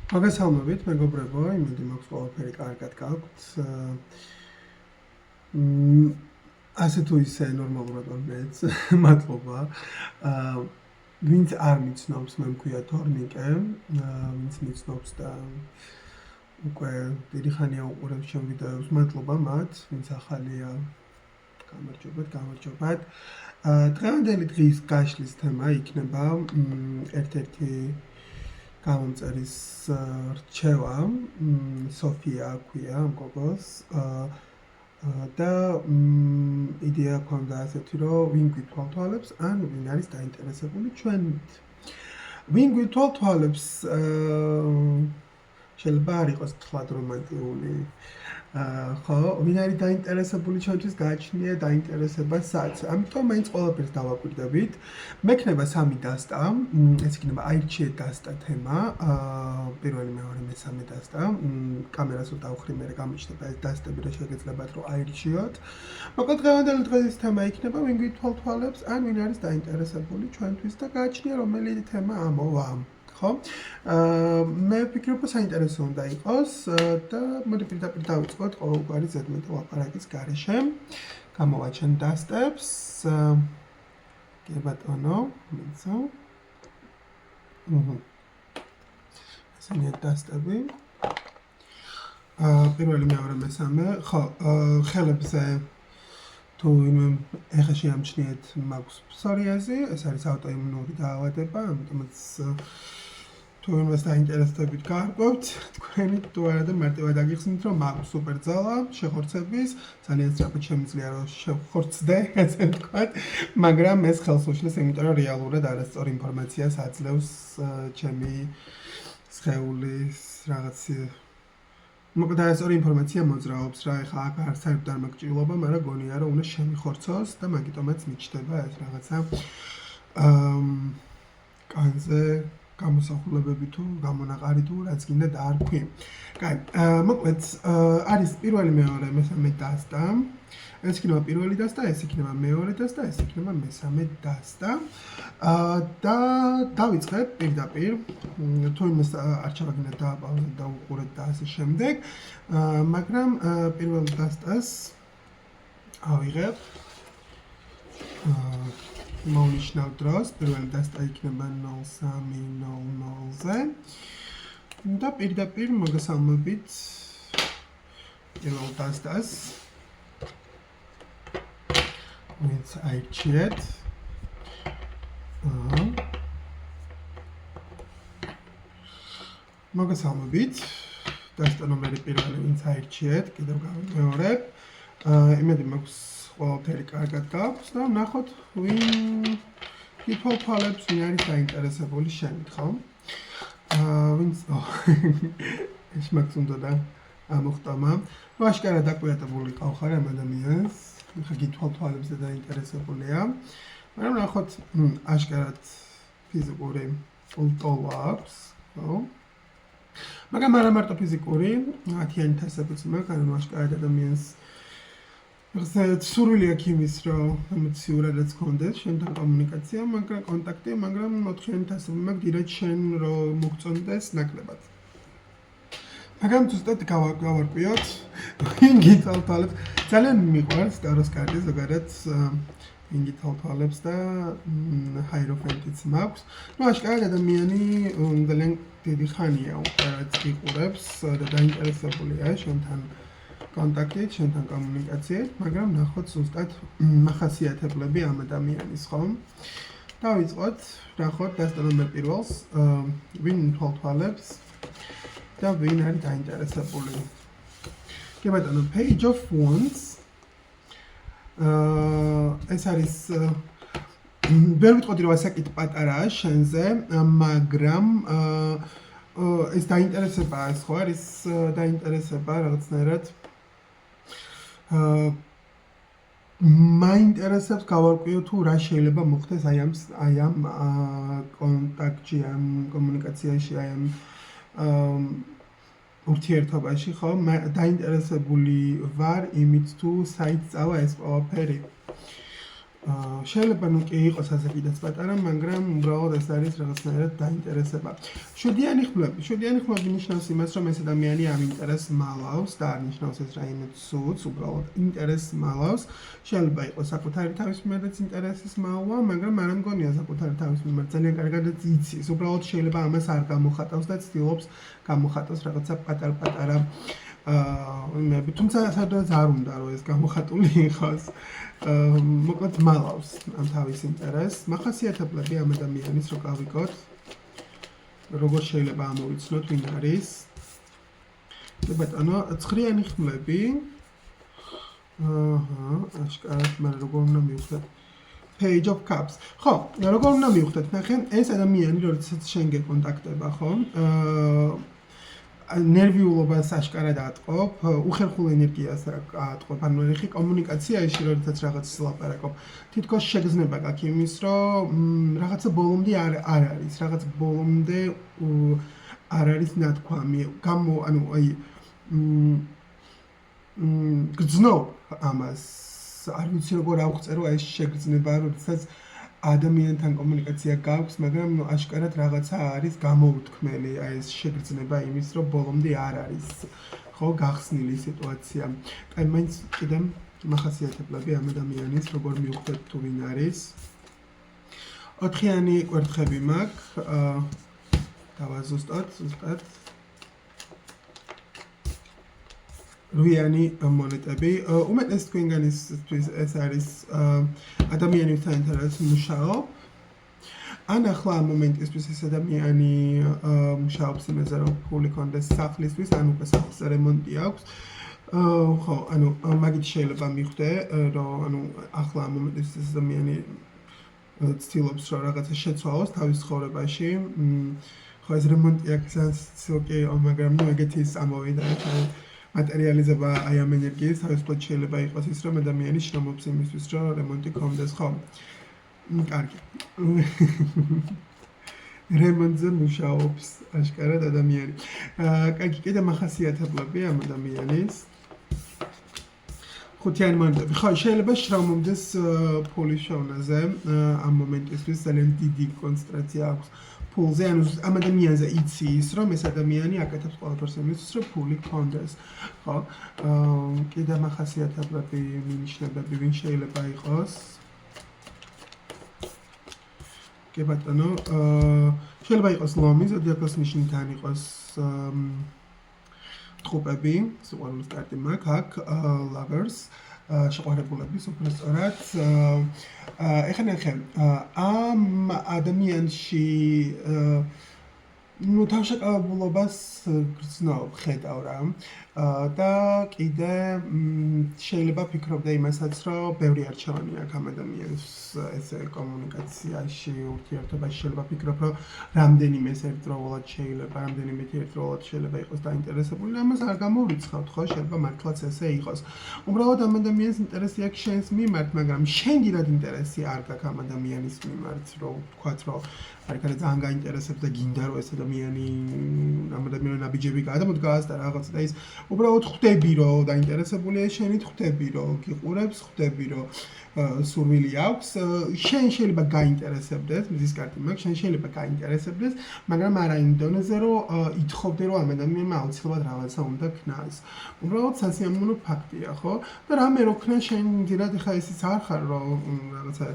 მოგესალმებით, მეგობრებო, იმედი მაქვს ყველაფერი კარგად გაქვთ. ასე თუ ისე ნორმალურად ვარ მეც, მადლობა. ვინც არ მიცნობს, მე მქვია თორნიკე, ვინც მიცნობს და უკვე დიდი ხანია უყურებს ჩემ ვიდეოებს, მადლობა მათ, ვინც ახალია, გამარჯობათ. დღევანდელი დღის გაშლის თემა იქნება ერთ-ერთი გამომწერის რჩევა, სოფია ქვია ამ გოგოს და იდეა ქონდა ასეთი, რომ ვინ გვითვალთვალებს ან ვინ არის დაინტერესებული ჩვენით. ვინ გვითვალთვალებს შეიძლება არ იყოს თლად რომანტიკული. ხო, ვინ არის დაინტერესებული ჩვენთვის გააჩნია დაინტერესებასაც. ამიტომ მაინც ყველაფერს დავაკვირდებით. მექნება სამი დასტა, ეს იქნება აირჩიეთ დასტა თემა, პირველი, მეორე, მესამე დასტა. კამერას რო დავხრი, მე გამოჩნდება ეს დასტები, რა შეგეძლებათ რომ აირჩიოთ. მოკლედ დღევანდელი დღის თემა იქნება ვინ გვითვალთვალებს ან ვინ არის დაინტერესებული ჩვენთვის და გააჩნია რომელი თემა ამოვა. ხო? მე ვფიქრობ, რომ საინტერესო უნდა იყოს და მოდი პირდაპირ დავიწყოთ ყოველგვარი ზედმეტი ლაპარაკის გარეშე. გამოვაჩენ დასტებს. კი ბატონო, მიცო. ესენია დასტები. პირველი, მეორე, მესამე. ხო, ხელებზე თუ ეხლა შეამჩნიეთ მაქვს ფსორიაზი, ეს არის ავტოიმუნური დაავადება, ამიტომაც თუ იმას დაინტერესდებით გარკვევთ, თქვენი თუ არა და მარტივად აგიხსნით, რომ მაქვს სუპერძალა, შეხორცების, ძალიან სწრაფად შემიძლია რომ შეხორცდე, ასე ვთქვათ, მაგრამ ეს ხელს უშლის, იმიტომ რომ რეალურად არასწორ ინფორმაციას აძლევს ჩემი სხეულის რაღაც მოკლედ არასწორი ინფორმაცია მოძრაობს რა, ეხლა აქ არ საერთოდ არ მაგჭირლობა, მაგრამ გონია რომ უნდა შემიხორცოს და მაგიტომაც მიჩნდება ეს რაღაცა კანზე გამოსახულებები თუ გამონაყარი თუ რაც გინდა დაარქვი. კაი, მოკლედ არის პირველი, მეორე, მესამე დასტა. ეს იქნება პირველი დასტა, ეს იქნება მეორე დასტა, ეს იქნება მესამე დასტა. და დავიწყებ პირდაპირ, თუ იმას არ ჩავაგინეთ დააპაუზეთ და უყურეთ და ასე შემდეგ. მაგრამ პირველ დასტას ავიღებ. მოვნიშნავ დროს, პირველი დასტა იქნება 03:00-ზე და პირდაპირ მოგესალმებით პირველ დასტას. ვინც აირჩიეთ. მოგესალმებით. დასტა ნომერი პირველი, ვინც აირჩიეთ, კიდევ გავიმეორებ. იმედი მაქვს ყველაფერი კარგად გაქვს და ვნახოთ ვინ გითვალთვალებს, ვინ არის დაინტერესებული შენით, ხო? ვინც ეს მაქვს უნდა და ამოხტომა. ნუ აშკარად დაკვირატებული ყავხარ ამ ადამიანს, ხა გითვალთვალებს და დაინტერესებულია. მაგრამ ვნახოთ აშკარად ფიზიკური ულტოვა აქვს, ხო? მაგრამ არა მარტო ფიზიკური, 10-იანი თასებიც მაქვს, ანუ აშკარად ადამიანს სურვილი აქვს იმის, რომ ემოციურადაც გქონდეს შენთან კომუნიკაცია, მაგრამ კონტაქტი, მაგრამ 4-იანი თასები მაქვს დიდად შენ რომ მოგწონდეს ნაკლებად. მაგრამ ზუსტად გავარკვიოთ, ვინ გითვალთვალებს. ძალიან მიყვარს ტაროს კარტი ზოგადად ვინ გითვალთვალებს და ჰაიროფენტიც მაქვს. ნუ აშკარად ადამიანი ძალიან დიდი ხანია უკვე რაც იყურებს და დაინტერესებულია შენთან კონტაქტით, შენთან კომუნიკაციით, მაგრამ ნახოთ ზუსტად მახასიათებლები ამ ადამიანის, ხო? დავიწყოთ, ნახოთ დასტა ნომერ პირველს, ვინ თვალთვალებს და ვინ არის დაინტერესებული. კი ბატონო, Page of Wands. ეს არის ვერ ვიტყოდი რომ ასაკით პატარაა შენზე, მაგრამ ეს დაინტერესებაა, ეს ხო არის დაინტერესება რაღაცნაირად მაინტერესებს გავარკვიო თუ რა შეიძლება მოხდეს აი ამ კონტაქტში, ამ კომუნიკაციაში, აი ამ ურთიერთობაში, ხო? დაინტერესებული ვარ იმით თუ საით წავა ეს ყველაფერი. შეიძლება ნუ კი იყოს ასე კიდეც პატარა, მაგრამ უბრალოდ ეს არის რაღაცნაირად დაინტერესება. შვედიანი ხმლები ნიშნავს იმას, რომ ეს ადამიანი ამ ინტერესს მალავს და არ ნიშნავს ეს რაიმე ცუდს, უბრალოდ ინტერესს მალავს. შეიძლება იყოს საკუთარი თავის მიმართაც ინტერესის მალვა, მაგრამ არ მგონია საკუთარი თავის მიმართ ძალიან კარგადაც იცის. უბრალოდ შეიძლება ამას არ გამოხატავს და ცდილობს გამოხატოს რაღაცა პატარ-პატარა იმები, თუმცა სადღაც არ უნდა რომ ეს გამოხატული იყოს. მოკლედ მალავს ამ თავის ინტერესს. მახასიათებლები ამ ადამიანის რო გავიგოთ, როგორ შეიძლება ამოვიცნოთ ვინ არის. ბატონო, ცხრიანი ხმლები. აშკარად, მაგრამ როგორ უნდა მივხვდეთ? Page of Cups. ხო, როგორ უნდა მივხვდეთ? ნახე, ეს ადამიანი, როდესაც შენ გეკონტაქტება, ხო? ნერვიულობას აშკარად ატყობ, უხერხულ ენერგიას ატყობ, ანუ ეხი კომუნიკაციაში, როდესაც რაღაცას ლაპარაკობ, თითქოს შეგრძნება გაქვს იმის, რომ რაღაცა ბოლომდე არ არის, რაღაც ბოლომდე არ არის ნათქვამი, ანუ აი გრძნობ ამას, არ ვიცი როგორ ავღწერო ეს შეგრძნება, როდესაც ადამიანთან კომუნიკაცია გაქვს, მაგრამ აშკარად რაღაცა არის გამოუთქმელი, აი ეს შეგრძნება იმის, რომ ბოლომდე არ არის, ხო, გახსნილი სიტუაცია. აი, მაინც კიდე მახასიათებლები ამ ადამიანის, როგორ მივხვდეთ თუ ვინ არის. 4-იანი კვერთხები მაქვს, დავაზუსტოთ, ზუსტად. 8-იანი მონეტები. უმეტეს თქვენგანისთვის ეს არის ადამიანის საინტერესო მუშაობა. ან ახლა ამ მომენტისთვის ეს ადამიანი მუშაობს იმაზე, რომ ფული კონდეს სახლისთვის, ან უკვე სახლს რემონტი აქვს. ხო, ანუ მაგით შეიძლება მიხვდე, რომ ანუ ახლა ამ მომენტისთვის ეს ადამიანი ცდილობს რომ რაღაცა შეცვალოს თავის ცხოვრებაში. ხო, ეს რემონტი აქვს სოკი, მაგრამ ნუ ეგეთი ის ამოვიდა, მატერიალიზება აი ამ ენერგიის, თავისუფლად შეიძლება იყოს ის, რომ ადამიანი შრომობს იმისთვის, რომ რემონტი კონდეს, ხო? კარგი. რემონტზე მუშაობს აშკარად ადამიანი. კარგი, კიდე მახასიათებლები ამ ადამიანის. 5-იანი მონეტები. ხო, შეიძლება შრომობდეს ფულის შეუნაზე, ამ მომენტისთვის ძალიან დიდი კონცენტრაცია აქვს ფულზე, ანუ ამ ადამიანზე იცის, რომ ეს ადამიანი აკეთებს ყველაფერს იმისთვის, რომ ფული კონდეს. ხო? კიდე მახასიათებლები, მინიშნებები, ვინ შეიძლება იყოს? კი ბატონო, შეიძლება იყოს ლომი, ზოდიაქოს ნიშნით ან იყოს ტყუპები, სიყვარულის კარტი მაქვს, აქ lovers, შეყვარებულების უბრალოდ. ეხლა ნახე, ამ ადამიანში ნუ თავშეკავებულობას გრძნობ, ხედავ რა. და კიდე შეიძლება ფიქრობდე იმასაც, რომ ბევრი არჩევანი აქვს ამ ადამიანს ესე კომუნიკაციაში, ურთიერთობაში, შეიძლება ფიქრობ, რომ რამდენიმე ერთდროულად შეიძლება იყოს დაინტერესებული, ამას არ გამოვრიცხავთ, ხო, შეიძლება მართლაც ესე იყოს. უბრალოდ ამ ადამიანის ინტერესი აქვს შენს მიმართ, მაგრამ შენ გირად ინტერესი არ გაქვს ამ ადამიანის მიმართ, რომ ვთქვათ, რომ არიქადა ძალიან გაინტერესებს და გინდა რომ ეს ადამიანი ნაბიჯები გადამოდგას და რაღაც და ის უბრალოდ ხვდები რომ დაინტერესებულია შენით, ხვდები რომ გიყურებს, ხვდები რომ სურვილი აქვს, შენ შეიძლება გაინტერესებდეს, მზის კარტი მაქვს, შენ შეიძლება გაინტერესებდეს, მაგრამ არა იმ დონეზე რომ ითხოვდე რომ ამ ადამიანმა აუცილებლად რაღაცა უნდა ქნას. უბრალოდ სასიამოვნო ფაქტია, ხო? და რამე რო ქნა შენ ძირად ხა ისიც არ ხარ რომ რაღაცა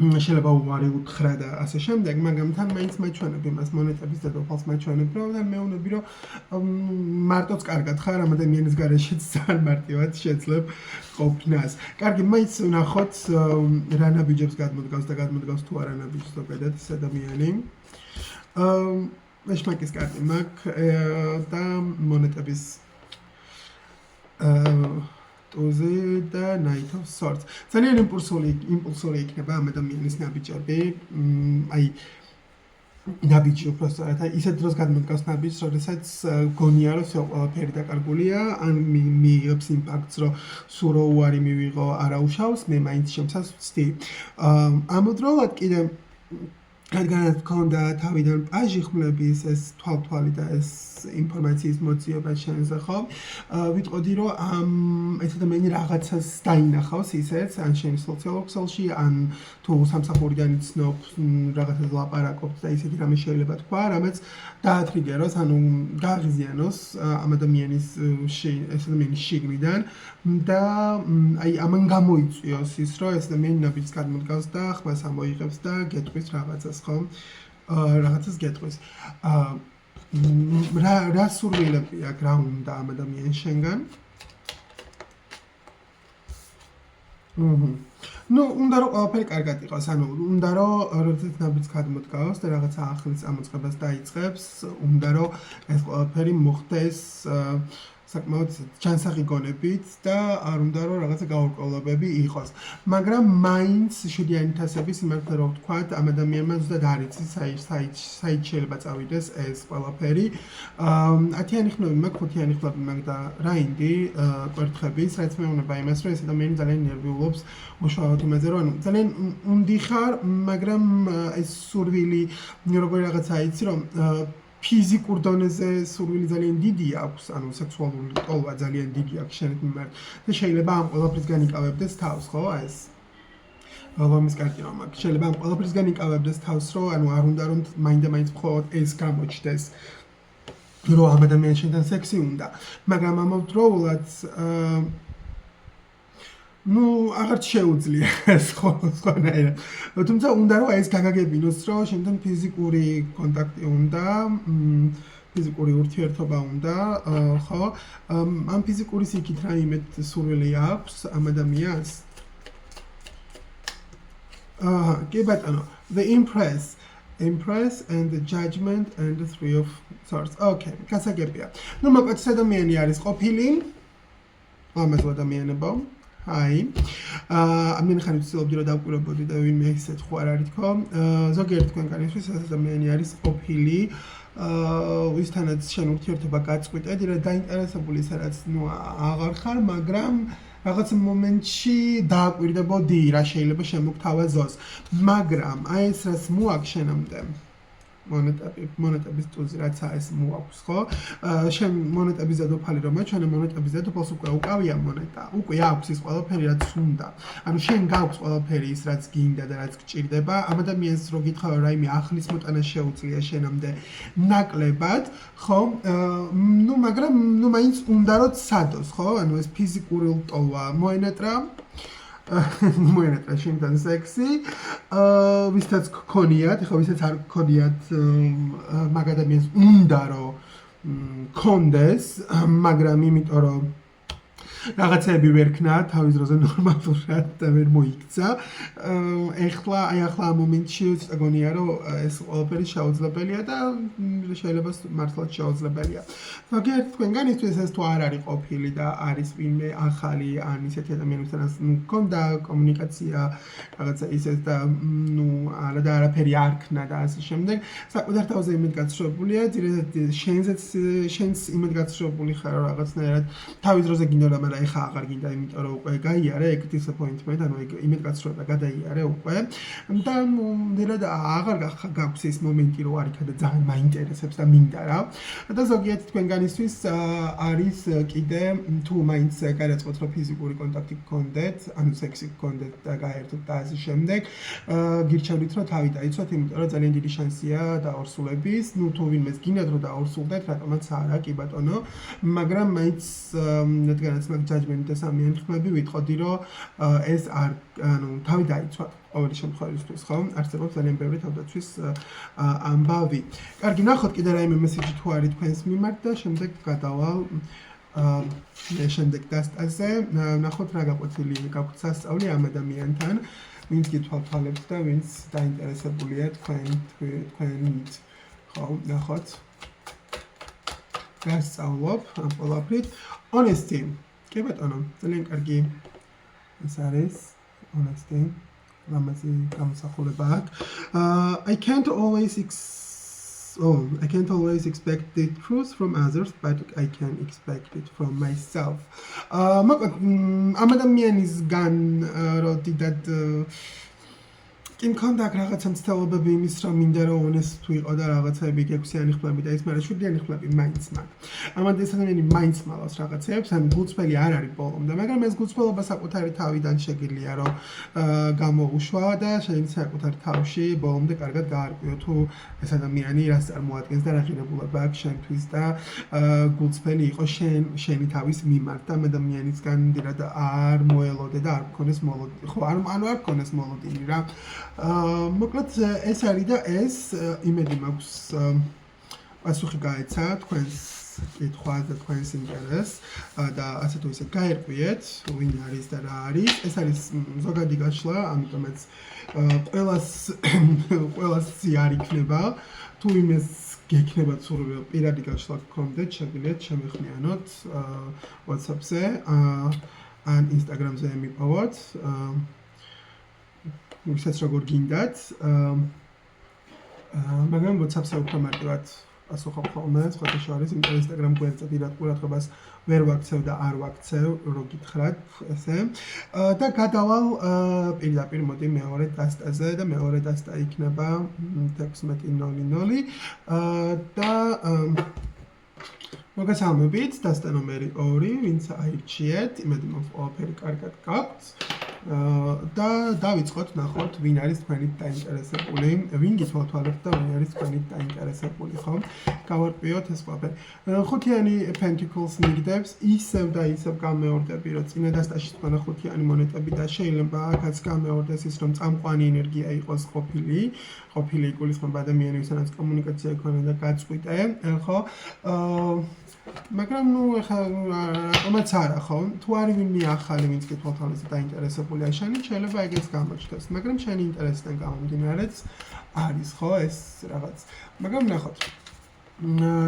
შეიძლება უარი უთხრა და ასე შემდეგ, მაგრამ თან მაინც მაჩვენებ იმას მონეტების დედოფალს მაჩვენებ, რომ და მეუბნები რომ მარტოც კარგად ხარ ამ ადამიანის გარეშეც ძალიან მარტივად შეძლებ ყოფნას. კარგი, მაინც ვნახოთ რა ნაბიჯებს გადმოდგავს და გადმოდგავს თუ არა ნაბიჯს ზოგადად ეს ადამიანი. ეშმაკის კარტი მაქვს და მონეტების ტუზი და Knight of Swords. ძალიან იმპულსური იქნება ამ ადამიანის ნაბიჯები. აი ნაბიჯი უბრალოდ ისეთ დროს გადმოდგავს ნაბიჯს, როდესაც გონია რომ ყველაფერი დაკარგულია, ან მიიღებს იმპაქტს, რომ სულ რო უარი მივიღო, არა უშავს, მე მაინც შემცავს ვცდი. ამავდროულად კიდე რადგანაც გქონდა თავიდან პაჟი ხმლების ეს თვალთვალი და ეს ინფორმაციის მოძიება შენზე ხო ვიტყოდი რომ ეს ადამიანი რაღაცას დაინახავს ისეც ან შენ სოციალურ ქსელში ან თუ სამსახურიდან იცნობს რაღაცას ლაპარაკობს და ისეთი რამე შეიძლება თქვა რამაც დაათრიგეროს ანუ გააღიზიანოს ამ ადამიანის ეს ადამიანის შიგნიდან და აი ამან გამოიწვიოს ის რომ ეს ადამიანი ნაბიჯს გადმოდგავს და ხმას ამოიღებს და გეტყვის რაღაცას ხო რაღაცას გეტყვის რა სურვილები აქვს რა უნდა ამ ადამიანს შენგან ну, უნდა რომ ყველაფერი კარგად იყოს, ანუ უნდა რომ როდესაც ნაბიჯს გადმოდგავს და რაღაცა ახლის ამოწყებას დაიწყებს, უნდა რომ ეს ყველაფერი მოხდეს საკმაოდ ჯანსაღი გონებით და არ უნდა რომ რაღაცა გაურკვევლობები იყოს. მაგრამ მაინც შედიანი თასების იმართლა რომ ვთქვათ, ამ ადამიანმა ზუსტად არ იცის საით შეიძლება წავიდეს ეს ყველაფერი. 10-იანი ხმები მაქვს, 5-იანი ხმები მაქვს და რაინდი კვერთხების, რაც მეუბნება იმას, რომ ეს ადამიანი ძალიან ნერვიულობს უშუალოდ იმაზე, რომ ანუ ძალიან უნდიხარ, მაგრამ ეს სურვილი როგორი რაღაცა იცი, რომ ფიზიკურ დონეზე სურვილი ძალიან დიდი აქვს, ანუ სექსუალური ტოლვა ძალიან დიდი აქვს შენით მიმართ და შეიძლება ამ ყველაფრისგან იკავებდეს თავს, ხო? ეს ლომის კარტინა მაქვს. შეიძლება ამ ყველაფრისგან იკავებდეს თავს, რომ ანუ არ უნდა რომ მაინდა-მაინც მხოლოდ ეს გამოჩნდეს, რომ ამ ადამიანს შენთან სექსი უნდა. მაგრამ ამავდროულად ну, აღარც შეუძლია ეს სხვანაირად. თუმცა უნდა რომ ეს გაგაგებინოს, რომ შენთან ფიზიკური კონტაქტი უნდა, ფიზიკური ურთიერთობა უნდა, ხო? ამ ფიზიკური სიკით რაიმე სურვილი აქვს ამ ადამიანს? კი ბატონო, the Empress and the Judgment and the Three of Swords. Okay, გასაგებია. ну, მოკლედ ეს ადამიანი არის ყოფილი. ამას ადამიანებო. აი. ამენი ხანი ვცდილობდი რომ დავკვირვებოდი და ვინმე ისეთ ხო არ არის თქო. ზოგიერთ თქვენგანისთვის ეს ადამიანი არის ყოფილი. ვისთანაც შენ ურთიერთობა გაწყვიტეთ, რა დაინტერესებული სადაც ნუ აღარ ხარ, მაგრამ რაღაც მომენტში დააკვირდებოდი რა შეიძლება შემოგთავაზოს. მაგრამ აი ეს რაც მოაქვს შენამდე მონეტების ტუზი რაცა ეს მოაქვს ხო? შენ მონეტების დედოფალი რომ ჩვენ მონეტების დედოფალს უკვე უკავია მონეტა. უკვე აქვს ის ყველაფერი რაც უნდა. ანუ შენ გაქვს ყველაფერი ის რაც გინდა და რაც გჭირდება. ამ ადამიანს რო გითხრა რაიმე ახლის მოტანა შეუძლია შენამდე ნაკლებად, ხო? ну, მაგრამ ну მაინც უნდა რომ ცადოს, ხო? ანუ ეს ფიზიკური ლტოლვა მოენატრა მოენატრა შენთან სექსი, ვისაც გქონიათ, ხო, ვისაც არ გქონიათ, მაგ ადამიანს უნდა რომ გქონდეს, მაგრამ იმიტომ რომ რაღაცები ვერ ქნა თავის დროზე ნორმალურად და ვერ მოიქცა. ეხლა ამ მომენტში წაგონია რომ ეს ყველაფერი შეუძლებელია და შეიძლება მართლაც შეუძლებელია. ზოგიერთ თქვენგანისთვის ეს თუ არ არის ყოფილი და არის ვინმე ახალი ან ისეთი ადამიანებთან მქონდა კომუნიკაცია რაღაცა ისეთ და ნუ არაფერი არ ქნა და ასე შემდეგ. საკუთარ თავზე იმედ გაცხრებულია, ძირითადად შენს იმედ გაცხრებული ხარ რაღაცნაირად თავის დროზე გინდა მაგრამ ეხა აღარ გინდა, იმიტომ რომ უკვე გაიარე ეგ disappointment, ანუ ეგ იმედგაცრუება გადაიარე უკვე. და ნერად აღარ გაქვს ეს მომენტი, რომ არიქა და ძალიან მაინტერესებს და მინდა რა. და ზოგიერთი თქვენგანისთვის არის კიდე თუ მაინც გადაწყოთ რომ ფიზიკური კონტაქტი გქონდეთ, ანუ სექსი გქონდეთ და გაერთოთ და ასე შემდეგ, გირჩევთ რომ თავი დაიცვათ, იმიტომ რომ ძალიან დიდი შანსია დაორსულების. ну თუ ვინმეს გინდათ რომ დაორსულდეთ, რატომაც არა, კი ბატონო, მაგრამ მაინც რადგანაც მაგ judgment და სამიანი ხმები ვიტყოდი რომ ეს არ ანუ თავი დაიცვათ ყოველი შემთხვევისთვის, ხო? არსებობს ძალიან ბევრი თავდაცვის ამბავი. კარგი, ნახოთ კიდე რაიმე მესიჯი თუ არის თქვენს მიმართ და შემდეგ გადავალ შემდეგ დასტაზე. ნახოთ რა გაკვეთილი გაქვთ სასწაული ამ ადამიანთან, ვინც გითვალთვალებს და ვინც დაინტერესებულია თქვენით. ხო, ნახოთ. გასწავლობ ამ ყველაფრით. Honesty. კი ბატონო, ძალიან კარგი ეს არის honesty. ლამაზი გამოსახულება აქვს. I can't always expect the truth from others, but I can expect it from myself. ამ ადამიანისგან რო დიდად კი მქონდა აქ რაღაცა მცდელობები იმის რომ მინდა რომ უნეს თუ იყო და რაღაცები 6-იანი ხმები და ის მაგრამ 7-იანი ხმები მაინც მაქვს. ამან ეს ადამიანი მაინც მალავს რაღაცებს, ან გულწრფელი არ არის ბოლომდე, მაგრამ ეს გულწრფელობა საკუთარი თავიდან შეგიძლია რომ გამოუშვა და შეიძლება საკუთარ თავში ბოლომდე კარგად გაარკვიო თუ ეს ადამიანი რას წარმოადგენს და რა ღირებულება აქვს შენთვის და გულწრფელი იყო შენი თავის მიმართ და ამ ადამიანისგან დიდად არ მოელოდე და არ მქონეს მოლოდინი. ხო, ანუ არ მქონეს მოლოდინი რა. მოკლედ ეს არის და ეს იმედი მაქვს პასუხი გაეცა თქვენს კითხვას და თქვენს ინტერესს და ასე თუ ისე გაერკვიეთ ვინ არის და რა არის. ეს არის ზოგადი გაშლა, ამიტომაც ყველას არ იქნება თუ იმეს გექნებათ სურვილი პირადი გაშლა გქონდეთ, შეგიძლიათ შემეხმიანოთ WhatsApp-ზე ან Instagram-ზე მიპოვოთ. ვისაც როგორ გინდათ, მაგრამ WhatsApp-ზე უფრო მარტივად პასუხობ ხოლმე, სხვათა შორის, იმიტომ Instagram გვერდზე დიდად ყურადღებას ვერ ვაქცევ და არ ვაქცევ, რო გითხრათ ესე. და გადავალ პირდაპირ მოდი მეორე დასტაზე და მეორე დასტა იქნება 16:00 და მოგესალმებით, დასტა ნომერი 2, ვინც აირჩიეთ, იმედი მაქვს ყველაფერი კარგად გაქვთ. და დავიწყოთ ნახოთ ვინ არის თქვენით დაინტერესებული, ვინ გითვალთვალებთ და ვინ არის თქვენით დაინტერესებული, ხო? გავარკვიოთ ეს ყველაფერი. 5-იანი Pentacles მიგდებს, ისევ და ისევ გამეორდები, რომ წინა დასტაში თქვენ 5-იანი მონეტები და შეიძლება აქაც გამეორდეს ის, რომ წამყვანი ენერგია იყოს ყოფილი იგულისხმება ადამიანი, ვისაც კომუნიკაცია იქნება და გაწყვიტე, ხო? მაგრამ ნუ ეხლა რატომაც არა, ხო? თუ არის ვინმე ახალი, ვინც კითხვათავაზზე დაინტერესებულია შენით, შეიძლება ეგეც გამოჩნდეს, მაგრამ შენი ინტერესიდან გამომდინარეც არის, ხო, ეს რაღაც. მაგრამ ნახოთ.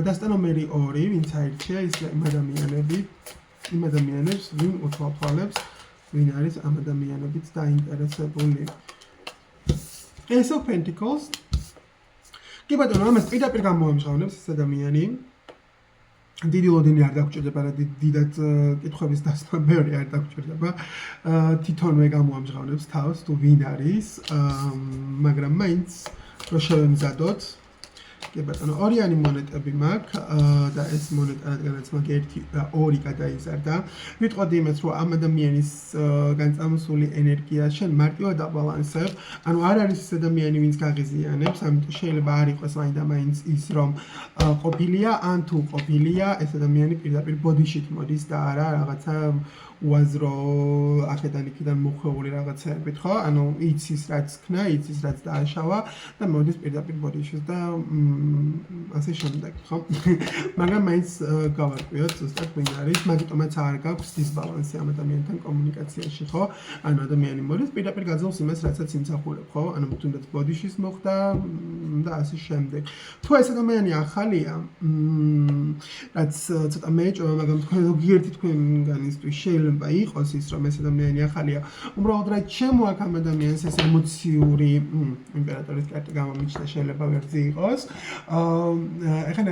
დასტა ნომერი 2, ვინც აირჩია, ის იმ ადამიანებს, ვინ უთვალთვალებს, ვინ არის ამ ადამიანებით დაინტერესებული. Ace of Pentacles. კი ბატონო, ამას პირდაპირ გამოამჟღავნებს ეს ადამიანი. დიდი ლოდინი არ დაგჭირდება და დიდად კითხვების დასმა მეორე არ დაგჭირდება. თვითონვე გამოამჟღავნებს თავს თუ ვინ არის, მაგრამ მაინც რო შევემზადოთ. კი ბატონო, 2-იანი მონეტები მაქვს და ეს მონეტა რადგანაც მაქვს 1-2 გადაიზარდა. ვიტყოდი იმას, რომ ამ ადამიანის განწამოსული ენერგია შენ მარტივად აბალანსებ, ანუ არ არის ეს ადამიანი, ვინც გაღიზიანებს, ამიტომ შეიძლება არ იყოს მაინც ის, რომ ყოფილია, ან თუ ყოფილია, ეს ადამიანი პირდაპირ ბოდიშით მოდის და არა რაღაცა უაზრო აქედან იქიდან მოხვეული რაღაცაებით, ხო? ანუ იცის რაც ქნა, იცის რაც დააშავა და მოდის პირდაპირ ბოდიშით და ასე შემდეგ, ხო? მაგრამ მაინც გავარკვიოთ ზუსტად ვინ არის, მაგიტომაც არ გაქვს დისბალანსი ამ ადამიანთან კომუნიკაციაში, ხო? ანუ ადამიანი მოდის პირდაპირ გაძლევს იმას, რაცაც იმსახურებ, ხო? ანუ თუნდაც ბოდიშის მოხდა და ასე შემდეგ. თუ ეს ადამიანი ახალია, რაც ცოტა მეეჭვება, მაგრამ თქვენ ზოგიერთი თქვენგანისთვის შეიძლება იყოს ის, რომ ეს ადამიანი ახალია. უბრალოდ რაც შემოაქვს ამ ადამიანს ეს ემოციური იმპერატორის კარტი გამომიჩნდა, შეიძლება ვერძი იყოს. ეხლა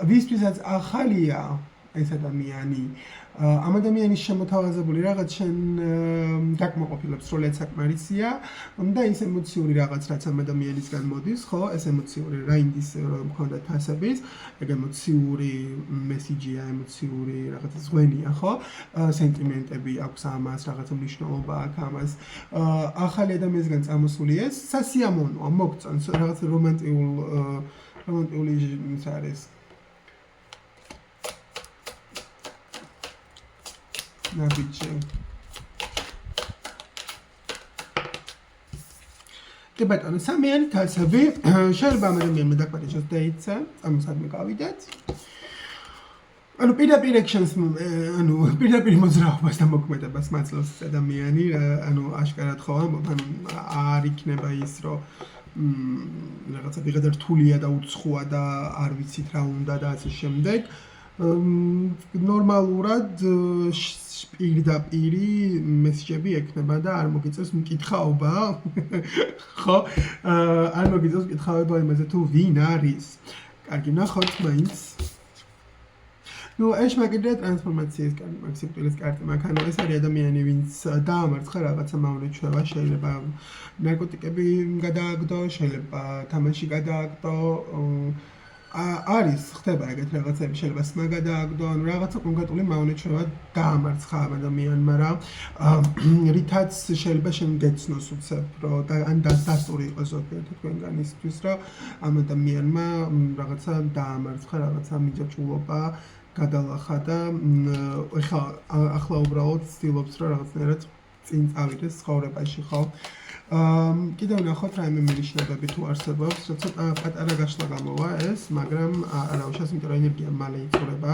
ვისთვისაც ახალია ეს ადამიანი, ამ ადამიანის შემოთავაზებული რაღაც შენ გაკმაყოფილებს, სრულიად საკმარისია და ის ემოციური რაღაც რაც ამ ადამიანისგან მოდის, ხო, ეს ემოციური რაინდის მქონდა თასების, ეგ ემოციური მესიჯია, ემოციური რაღაცა ზღვენია, ხო? სენტიმენტები აქვს ამას, რაღაცა მნიშვნელობა აქვს ამას. ახალი ადამიანისგან წამოსული ეს სასიამოვნოა, მოგწონს, რაღაცა რომანტიული ის არის. ნაბიჯი. კი ბატონო, 3-იანი თასები, შეიძლება ამ ადამიანმა დაგვარიჯოს დეიცა, წამოსადმე გავიდეთ. ანუ პირდაპირ actions, ანუ პირდაპირ მოძრაობას და მოქმედებას მაძლევს ეს ადამიანი, ანუ აშკარად ხო, ანუ არ იქნება ის, რომ რაღაცა ვიღაცა რთულია და უცხოა და არ ვიცით რა უნდა და ასე შემდეგ. ნორმალურად პირდაპირი მესიჯები ექნება და არ მოგიწევს მკითხაობა, ხო? არ მოგიწევს მკითხაობა იმაზე თუ ვინ არის. კარგი, ნახოთ მაინც. ნუ ეს მაგდრია ტრანსფორმაციის კარტი, მაქსიპტილის კარტი, მაგრამ ეს არის ადამიანი, ვინც დაამარცხა რაღაცა მავნეჩვევა, შეიძლება ნარკოტიკები გადააგდო, შეიძლება თამაში გადააგდო, არის ხდება ეგეთ რაღაცები, შეიძლება სმა გადააგდო, ანუ რაღაცა კონკრეტული მავნეჩვევა დაამარცხა ამ ადამიანმა რა, რითაც შეიძლება შენ გეცნოს უცებ, რომ ან დასტური იყოს ზოგიერთი თქვენგანისთვის, რომ ამ ადამიანმა რაღაცა დაამარცხა, რაღაცა მიჯაჭვულობა გადალახა და ახლა უბრალოდ ცდილობს, რომ რაღაცნაირად წინ წავიდეს ცხოვრებაში, ხო? კიდევ ნახოთ რაიმე მინიშნებები თუ არსებობს, როცა პატარა გაშლა გამოვა ეს, მაგრამ არა უშავს, იმიტომ რომ ენერგია მალე იწურება.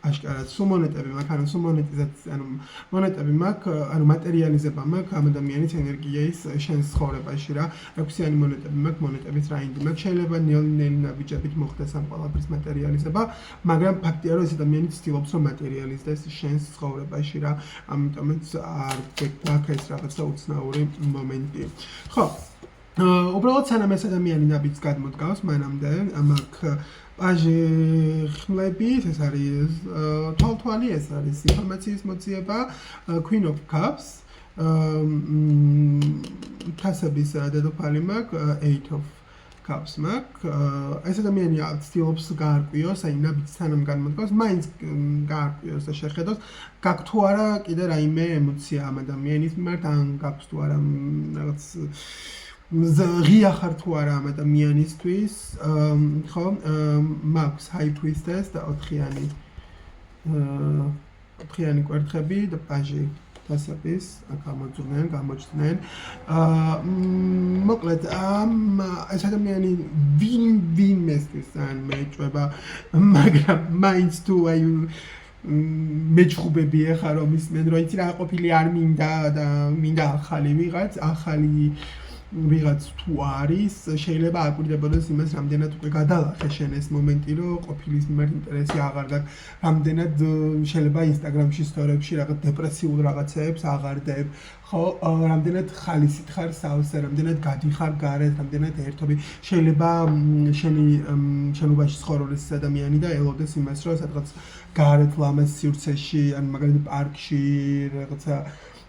აშკარად, სულ მონეტები მაქვს, ანუ სულ მონეტიზაცია, ანუ მონეტები მაქვს, ანუ მატერიალიზება მაქვს ამ ადამიანის ენერგიის შენს ცხოვრებაში რა. ექვსიანი მონეტები მაქვს, მონეტების რაინდი მაქვს, შეიძლება ნელ-ნელა ნაბიჯებით მოხდეს ამ ყველაფრის მატერიალიზება, მაგრამ ფაქტია, რომ ეს ადამიანი ცდილობს, რომ მატერიალიზდეს შენს ცხოვრებაში რა. ამიტომაც არ გვაქვს ეს რაღაცა უცნაური მომენტი. ხო, უბრალოდ სანამ ეს ადამიანი ნაბიჯს გადმოდგავს, მანამდე მაქვს პაჟი ხმლები, ეს არის თვალთვალი, ეს არის ინფორმაციის მოძიება, Queen of Cups, თასების დედოფალი მაქვს, Eight of Cups მაქვს, ეს ადამიანი ცდილობს გაარკვიოს, აი ნაბიჯს სანამ განმოდგავს, მაინც გაარკვიოს და შეხედოს, გაქვს თუ არა კიდე რაიმე ემოცია ამ ადამიანის მიმართ, ან გაქვს თუ არა რაღაც ღია ხარ თუ არა ამ ადამიანისთვის, ხო, მაქვს High Priestess და ოთხიანი კვერთხები და პაჟი თასების, აქ გამოჩნდნენ. მოკლედ, ეს ადამიანი ვინმესთვის ძალიან მეეჭვება, მაგრამ მაინც თუ აი მეჭუბები ახლა რომ ისმენ, რომ იცი რა ყოფილი არ მინდა და მინდა ახალი ვიღაც თუ არის, შეიძლება აკვირდებოდეს იმას, რამდენად უკვე გადალახე შენ ეს მომენტი, რომ ყოფილის მიმართ ინტერესი აღარ გაქვს, რამდენად შეიძლება ინსტაგრამში სტორიებში რაღაც დეპრესიულ რაღაცებს აღარდებ, ხო, რამდენად ხალისით ხარ სავსე, რამდენად გადიხარ გარეთ, რამდენად ერთობი, შეიძლება შენი შენობაში ცხოვრობს ადამიანი და ელოდეს იმას, რომ სადღაც გარეთ ლამაზ სივრცეში, ან მაგალითად პარკში, რაღაცა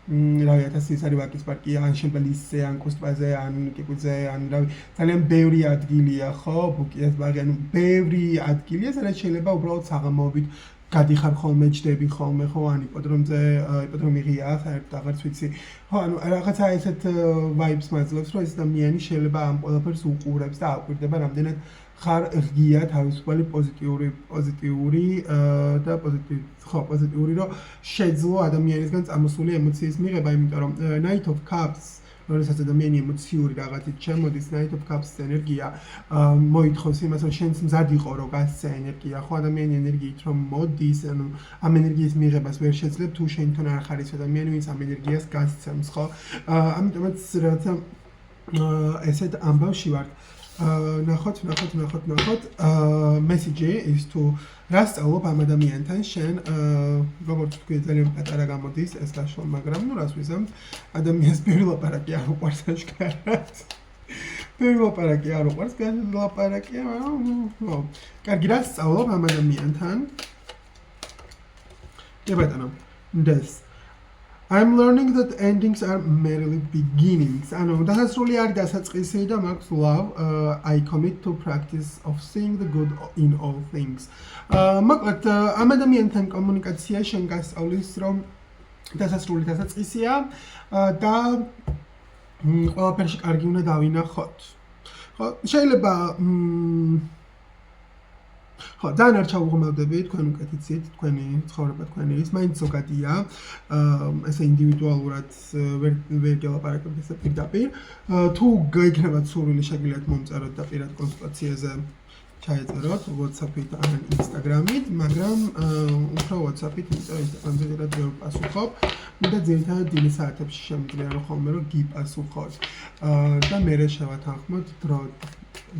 რავი 1000 არის ვაკის პარკი, ან შემბელისზე, ან კუსტბაზე, ან კიკუძე, ან რავი, ძალიან ბევრი ადგილია, ხო, ბუკიას ბაღი, ანუ ბევრი ადგილია, სადაც შეიძლება უბრალოდ საღამოობით გადიხარ ხოლმე, ჯდები ხოლმე, ხო, ან იპოდრომი ღია, საერთოდ აღარც ვიცი. ხო, ანუ რაღაცა ესეთ vibes მაძლევს, რომ ეს ადამიანი შეიძლება ამ ყველაფერს უყურებს და აკვირდება, რამდენად ხარ ღია, თავისუფალი, პოზიტიური და პოზიტიური, რომ შეძლო ადამიანისგან წამოსული ემოციის მიღება, იმიტომ რომ Knight of Cups, როდესაც ადამიანი ემოციური რაღაცით შემოდის, Knight of Cups ენერგია მოითხოვს იმას, რომ შენც მზად იყო, რომ გასცე ენერგია, ხო, ადამიანი ენერგიით რომ მოდის, ანუ ამ ენერგიის მიღებას ვერ შეძლებ, თუ შენ თვითონ არ ხარ ის ადამიანი, ვინც ამ ენერგიას გასცემს, ხო? ამიტომაც რაღაცა ესეთ ამბავში ვართ. ნახოთ, message is to რა სწავლობ ამ ადამიანთან შენ, როგორც თქვი, ძალიან პატარა გამოდის ეს გაშლა, მაგრამ ნუ რას ვიზამთ, ადამიანს ბევრი ლაპარაკი არ უყვარს აშკარად. ბევრი ლაპარაკი არ უყვარს, ლაპარაკია, მაგრამ კარგი, რა სწავლობ ამ ადამიანთან? კი ბატონო, this. I'm learning that endings are merely beginnings. ანუ დასასრული არის დასაწყისი და მაქვს love. I commit to practice of seeing the good in all things. მოკლედ ამ ადამიანთან კომუნიკაცია შენ გასწავლის, რომ დასასრული დასაწყისია და ყველაფერში კარგი უნდა დავინახოთ. ხო, შეიძლება ხო, ძალიან არ ჩავუღმავდები თქვენ უკეთიცით, თქვენი ცხოვრება თქვენი ის, მაინც ზოგადია, ესე ინდივიდუალურად ვერ გელაპარაკებთ ესე პირდაპირ. თუ გაიქნებათ სურვილი, შეგიძლიათ მომწეროთ და პირად კონსულტაციაზე ჩაეწეროთ, WhatsApp-ით ან Instagram-ით, მაგრამ უფრო WhatsApp-ით, იმიტომ Instagram-ზე ძალიან ვერ პასუხობ. და ძირითადად დილის საათებში შემიძლია რომ ხოლმე რომ გიპასუხოთ. და მერე შევათანხმოთ დრო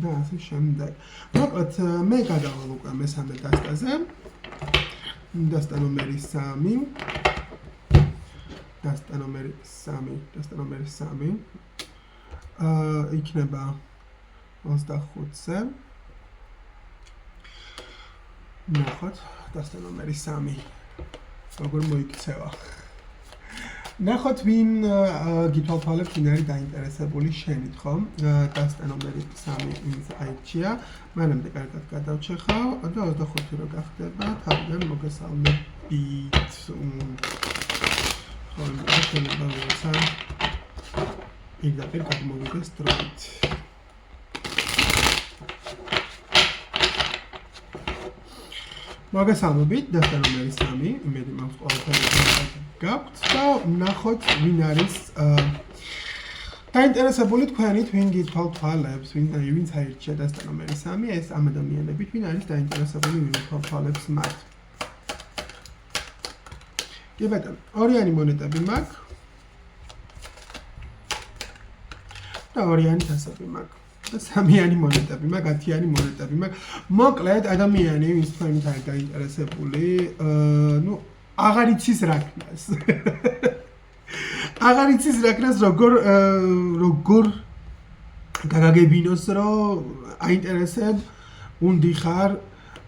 და ასე შემდეგ. მოკლედ მე გადავალ უკვე მესამე დასტაზე. დასტა ნომერი 3. დასტა ნომერი 3. იქნება 25-ზე. ნახოთ დასტა ნომერი 3 როგორ მოიქცევა ნახოთ ვინ გითვალთვალებს ვინ არის დაინტერესებული შენით ხო დასტა ნომერი 3 იმის აირჩია მანამდე კარგად გადავჩეხავ და 25 რო გახდება თავიდან მოგესალმებით ხო შეიძლება ვიცა პირდაპირ გადმოვიდეს დროით მოგესალმებით დასტა ნომერი 3 იმედი მაქვს ყველაფერი გაქვთ და ნახოთ ვინ არის დაინტერესებული თქვენით ვინ გითვალთვალებს ვინც აირჩია დასტა ნომერი 3 ეს ამ ადამიანებით ვინ არის დაინტერესებული ვინ გითვალთვალებს მათ კი ბატონო ორიანი მონეტები მაქვს და ორიანი თასები მაქვს და სამიანი მონეტები მაქვს 10-იანი მონეტები მაქვს მოკლედ ადამიანი ვინც თქვენით არის დაინტერესებული ნუ აღარ იცის რა ქნას აღარ იცის რა ქნას როგორ გაგაგებინოს რომ აინტერესებ უნდი ხარ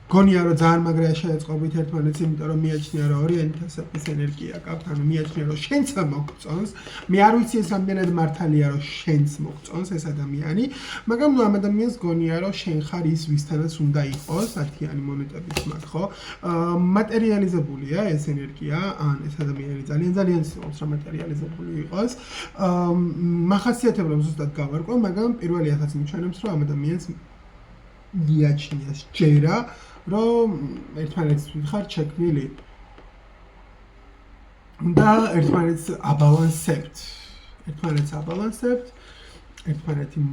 გონია რომ ძალიან მაგრა შეეწყობით ერთმანეთს იმიტომ რომ მიაჩნია რომ ორიენტასების ენერგია გაქვთ ანუ მიაჩნია რომ შენც მოგწონს მე არ ვიცი ეს რამდენად მართალია რომ შენც მოგწონს ეს ადამიანი მაგრამ ნუ ამ ადამიანს გონია რომ შენ ხარ ის ვისთანაც უნდა იყოს 10-იანი მონეტების მაგ ხო მატერიალიზებულია ეს ენერგია ან ეს ადამიანი ძალიან ცდილობს რომ მატერიალიზებული იყოს მახასიათებლებს ზუსტად გავარკვევ მაგრამ პირველი ახაც მიჩვენებს რომ ამ ადამიანს მიაჩნია სჯერა რომ ერთმანეთს ვიხარ შექმნილი და ერთმანეთს აბალანსებთ ერთმანეთი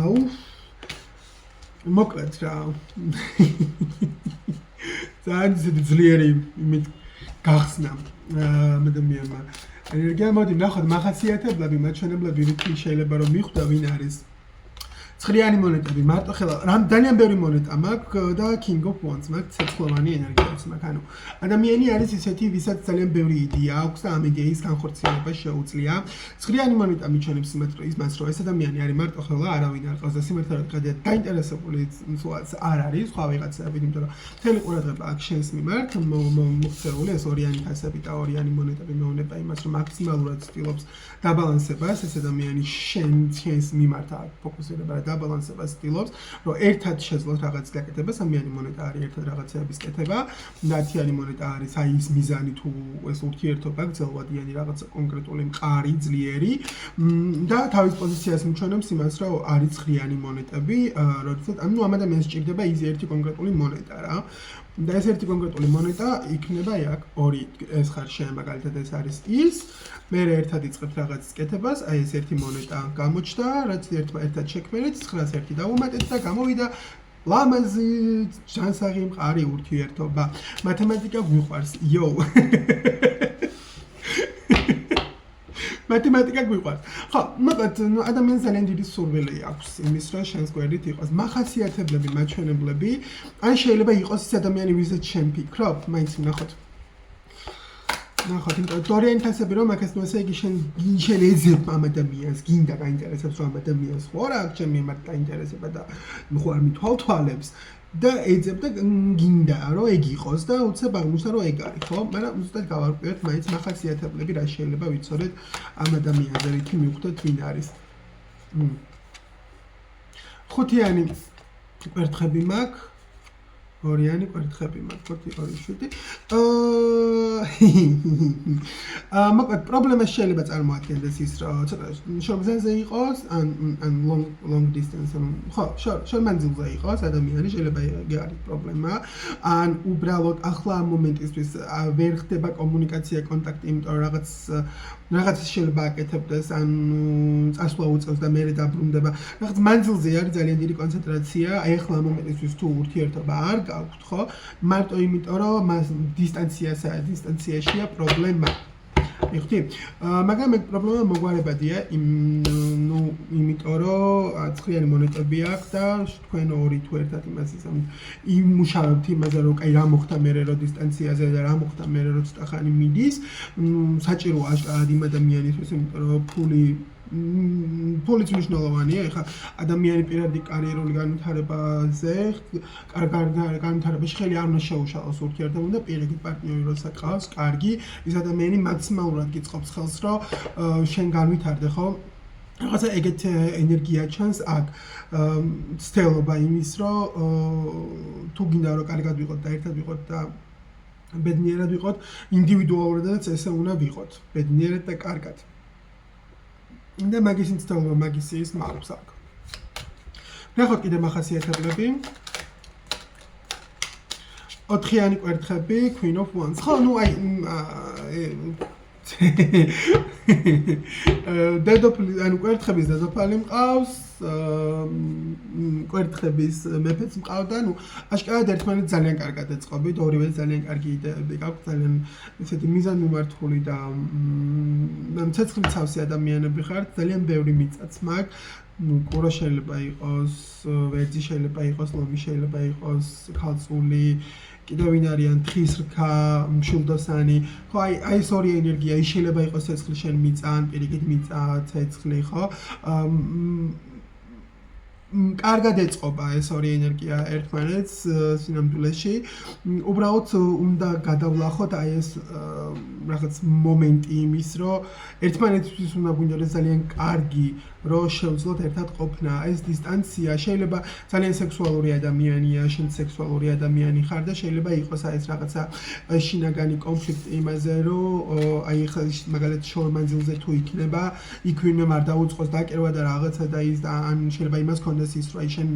აუ მოკლედ რა ძალიან ძლიერი იმით გახსნა ადამიანმა ენერგია მოდი ნახოთ მახასიათებლები მაჩვენებლები რითი შეიძლება რომ მიხვდა ვინ არის ცხრიანი მონეტები მარტო ხელა რამდენიან ბევრი მონეტა მაქვს და King of Wands მაქვს ცეცხლოვანი ენერგიაც მაქვს ანუ ადამიანი არის ისეთი ვისაც ძალიან ბევრი იდეა აქვს და ამ იდეის განხორციელება შეუძლია ცხრიანი მონეტა მიჩვენებს იმას რომ ეს ადამიანი არის მარტო ხელა არავინ არ ყავს და სიმართლედ გადია დაინტერესებული არ არის სხვა ვიღაცებით იმიტომ რომ მთელი ყურადღება აქ შენს მიმართ მოქცეული ეს ორიანი თასები და ორიანი მონეტები მეუბნება იმას რომ მაქსიმალურად ცდილობს დაბალანსებას ეს ადამიანი შენს მიმართ ფოკუსირება დაბალანსებას ცდილობს, რომ ერთად შეძლოს რაღაც გაკეთება, სამიანი მონეტა არის ერთად რაღაცების კეთება, 10-იანი მონეტა არის აი ის მიზანი თუ ეს ურთიერთობა გრძელვადიანი რაღაც კონკრეტული მყარი, ძლიერი და თავის პოზიციას მიჩვენებს იმას, რომ არის 9-იანი მონეტები, როდესაც ანუ ამ ადამიანს სჭირდება ის ერთი კონკრეტული მონეტა რა. და ეს ერთი კონკრეტული მონეტა იქნება აქ ორი ეს ხარ შენ მაგალითად ეს არის ის მე ერთად იწყებ რაღაც კეთებას აი ეს ერთი მონეტა გამოჩნდა რაც ერთად შექმნით 9-ს ერთი დავუმატეთ და გამოვიდა ლამაზი ჯანსაღი მყარი ურთიერთობა მათემატიკა გვიყვარს იო მათემატიკა გვიყვარს. ხო, მოკლედ ადამიანს ძალიან დიდი სურვილი აქვს იმის რომ შენს გვერდით იყოს მახასიათებლები, მაჩვენებლები, ან შეიძლება იყოს ის ადამიანი, ვისაც შენ ფიქრობ, მაინც ნახოთ. ნახოთ, იმიტომ რომ ორიენტაციები რომ აქ ეს ნუ ესე იგი შენ ეძებ ამ ადამიანს, გინდა გაინტერესებს რომ ამ ადამიანს ხო რა აქ ჩემ მიმართ გაინტერესება და ხო არ მithვალთვალებს. და ეძებ და გინდა რომ ეგ იყოს და უცებ აღმოჩნდა რომ ეგ არის ხო მაგრამ უბრალოდ გავარკვიოთ მაინც მახასიათებლები რა შეიძლება ვიცოდეთ ამ ადამიანზე რითი მივხვდეთ ვინ არის ხუთიანი კვერთხები მაქვს ორიანი კვერთხები მაქვს 5 მოკლედ პრობლემა შეიძლება წარმოადგენდეს ის რომ ცოტა შორგზაზე იყოს ან long distance ხო შორ მანძილზე იყოს ადამიანი შეიძლება ეგ არის პრობლემა ან უბრალოდ ახლა ამ მომენტისთვის ვერ ხდება კომუნიკაცია კონტაქტი იმიტომ რომ რაღაც შეიძლება აკეთებდეს ან წასვლა უწევს და მერე დაბრუნდება რაღაც მანძილზე არის ძალიან დიდი კონცენტრაცია აი ახლა ამ მომენტისთვის თუ ურთიერთობა არ გაქვთ ხო მარტო იმიტომ რომ დისტანციაშია პრობლემა მიხდი მაგრამ ეგ პრობლემა მოგვარებადია იმიტომ რომ ცხრიანი მონეტები აქვს და თქვენ ორი თუ ერთად იმას იმუშავებთ იმაზე რომ კაი რა მოხდა მერე რომ დისტანციაზე და რა მოხდა მერე რომ ცოტა ხანი მიდის საჭიროა აშკარად იმ ადამიანისთვის იმიტომ რომ ფული ფულიც მნიშვნელოვანია. ეხლა ადამიანი პირადი კარიერული განვითარებაზე, განვითარებაში ხელი არ უნდა შეუშალოს ურთიერთობა და პირიქით პარტნიორი როცა ყავს, კარგი, ის ადამიანი მაქსიმალურად გიწყობს ხელს, რომ შენ განვითარდე, ხო? რაღაცა ეგეთ ენერგია ჩანს აქ ცდელობა იმის, რომ თუ გინდა რომ კარგად ვიყოთ და ერთად ვიყოთ და ბედნიერად ვიყოთ, ინდივიდუალურადაც ესე უნდა ვიყოთ, ბედნიერად და კარგად. და მაგის ინსტალობა მაგის ის მაქვს აქ. ნახოთ კიდე მახასიათებლები. 4-იანი კვერთხები, Queen of Wands. ხო, ნუ აი დედოფალი, ანუ კვერთხების დედოფალი მყავს, კვერთხების მეფეც მყავდა, ნუ აშკარად ერთმანეთს ძალიან კარგად ეწყობით, ორივე ძალიან კარგი იდეები გაქვთ, ძალიან ესეთი მიზანმიმართული და მცეცხლი ცავსი ადამიანები ხართ, ძალიან ბევრი მიწაც მაქვს. კურა შეიძლება იყოს, ვერძი შეიძლება იყოს, ლომი შეიძლება იყოს, ქალწული, კიდევ ვინ არიან თხის რქა, მშვილდოსანი. ხო, აი ეს ორი ენერგია, ის შეიძლება იყოს ცეცხლი შენ მიწა, ან პირიქით მიწა, ცეცხლი, ხო? კარგად ეწყობა ეს ორი ენერგია ერთმანეთს სინამდვილეში. უბრალოდ უნდა გადავლახოთ აი ეს რაღაც მომენტი იმის, რომ ერთმანეთთვის უნდა გვინდოდეს ძალიან კარგი, რომ შევძლოთ ერთად ყოფნა. ეს დისტანცია შეიძლება ძალიან სექსუალური ადამიანია, შენ სექსუალური ადამიანი ხარ და შეიძლება იყოს აი ეს რაღაცა შინაგანი კონფლიქტი იმაზე, რომ აი ხა მაგალითად შორ მანძილზე თუ იქნება, იქ ვინმე არ დაუწყოს დაკერვა და რაღაცა და ის და ან შეიძლება იმას ქონდეს ის, რომ აი შენ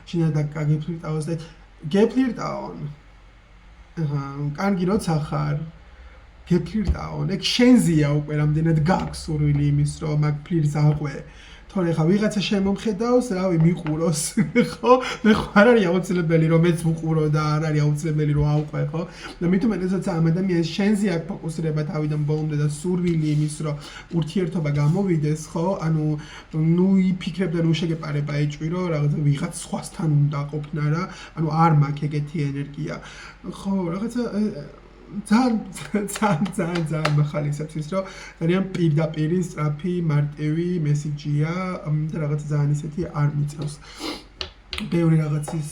შინაგან გაგიფლირტავოს და გეფლირტაონ. კარგი როცა ხარ გეფლირტაონ, ეგ შენზეა უკვე რამდენად გაქვს სურვილი იმის, რომ მაგ ფლირტს აყვე. თორე ხა ვიღაცა შემომხედავს, რავი, მიყუროს, ხო? მე ხო არ არის აუცილებელი რომ მეც ვუყურო და არ არის აუცილებელი რომ ავყვე, ხო? და მით უმეტეს როცა ამ ადამიანს შენზე აქვს ფოკუსირება თავიდან ბოლომდე და სურვილი იმის, რომ ურთიერთობა გამოვიდეს, ხო? ანუ ნუ იფიქრებდა ნუ შეგეპარება ეჭვირო, რაღაცა ვიღაც სხვასთან უნდა ყოფნა რა, ანუ არ მაქვს ეგეთი ენერგია. ხო, რაღაცა ძალიან მახალისებს ის, რომ ძალიან პირდაპირ სწრაფი, მარტივი მესიჯია და რაღაცა ძალიან ისეთი არ მიწევს. ბევრი რაღაცის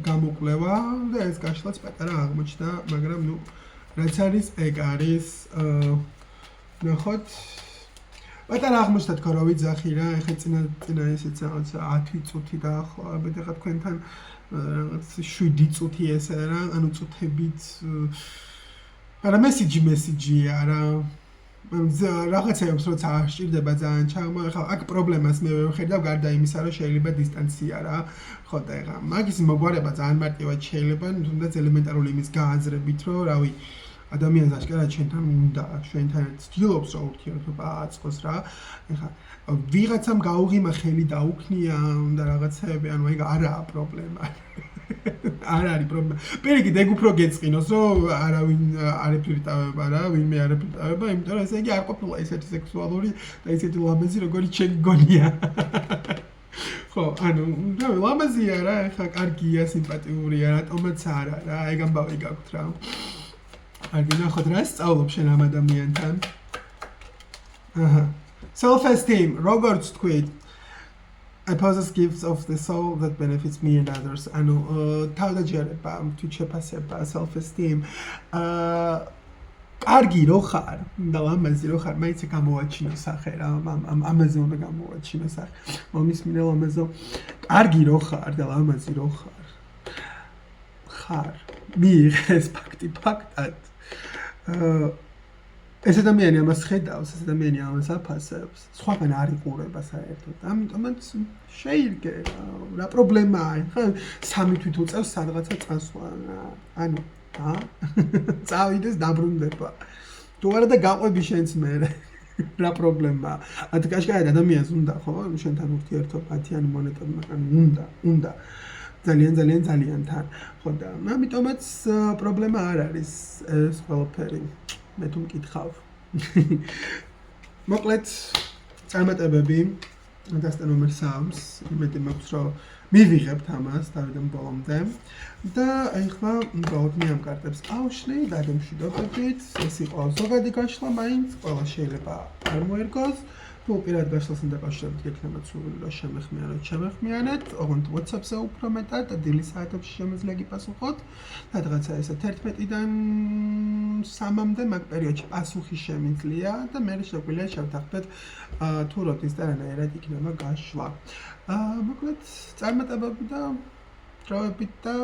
გამოკვლევა და ეს გაშლაც პატარა აღმოჩნდა, მაგრამ ნუ რაც არის, ეგ არის. ნახოთ. პატარა აღმოჩნდა თქო, რომ ვიძახი რა, ეხლა წინა ესეც რაღაცა 10 წუთი დაახლოებით, ეხლა თქვენთან რაღაც 7 წუთი ესე რა, ანუ წუთებით არა მესიჯია რა. რაღაცეებს როცა არ სჭირდება ძალიან ჩამო, ეხლა აქ პრობლემას მე ვხედავ გარდა იმისა, რომ შეიძლება დისტანცია რა. ხო და ეხლა მაგის მოგვარება ძალიან მარტივად შეიძლება, თუნდაც ელემენტარული იმის გააზრებით, რომ რავი ადამიანს აშკარად შენთან უნდა, შენთან ცდილობს რომ ურთიერთობა აწყოს რა. ეხლა ვიღაცამ გაუღიმა ხელი დაუქნია და რაღაცეები, ანუ ეგ არაა პრობლემა. არ არის პრობლემა. პირიქით ეგ უფრო გეწყინოს, რომ არავინ არ ეფლირტავება რა, ვინმე არ ეფლირტავება, იმიტომ რომ ესე იგი არ ყოფილა ისეთი სექსუალური და ისეთი ლამაზი, როგორც ჩემი გონია. ხო, ანუ ლამაზია რა, ეხლა კარგია, სიმპათიურია, რატომაც არა რა, ეგ ამბავი გაქვთ რა. კარგი, ნახოთ რა სწავლობ შენ ამ ადამიანთან. Self-esteem, როგორც თქვით, I possess gifts of the soul that benefits me and others. ანუ თავდაჯერება, თვითშეფასება, self-esteem. კარგი რო ხარ და ლამაზი რო ხარ, მაინც გამოვაჩინო სახე რა, ამაზე უნდა გამოვაჩინო სახე. მომისმინე ლამაზო. კარგი რო ხარ და ლამაზი რო ხარ. ხარ. მიიღეს ფაქტად. ეს ადამიანი ამას ხედავს, ეს ადამიანი ამას აფასებს, სხვაგან არ იყურება საერთოდ. ამიტომაც შეირგე, რა პრობლემაა? ხა 3 თვით უწევს სადღაცა წასვლა. ანუ, წავიდეს დაბრუნდება. თუ არა და გაყვები შენც მერე. რა პრობლემაა? ათი კაშკარად ადამიანს უნდა, ხო? შენთან ურთიერთობა 10-იანი მონეტები, მაგრამ უნდა. ძალიან თან. ხო და ამიტომაც პრობლემა არ არის ეს ყველაფერი. მე თუ მკითხავ. მოკლედ წარმატებები დასტა ნომერ 3-ს, იმედი მაქვს, რომ მივიღებთ ამას დავიდან ბოლომდე. და ეხლა უბრალოდ მე ამ კარტებს ავშლი, გადამშვიდობებით, ეს იყო ზოგადი გაშლა, მაინც ყველა შეიძლება არ მოერგოს. თუ პირად გაშლასთან დაკავშირებით გექნებათ სურვილი, რომ შემეხმიანოთ, შემეხმიანეთ, ოღონდ WhatsApp-ზე უფრო მეტად და დილის საათებში შემიძლია გიპასუხოთ. რადგანაც ეს 11-დან 3-მდე მაგ პერიოდში პასუხი შემიძლია და მე შეგვიძლია შევთანხმდეთ თუ როდის და რანაირად იქნება გაშლა. მოკლედ წარმატებები და დროებით და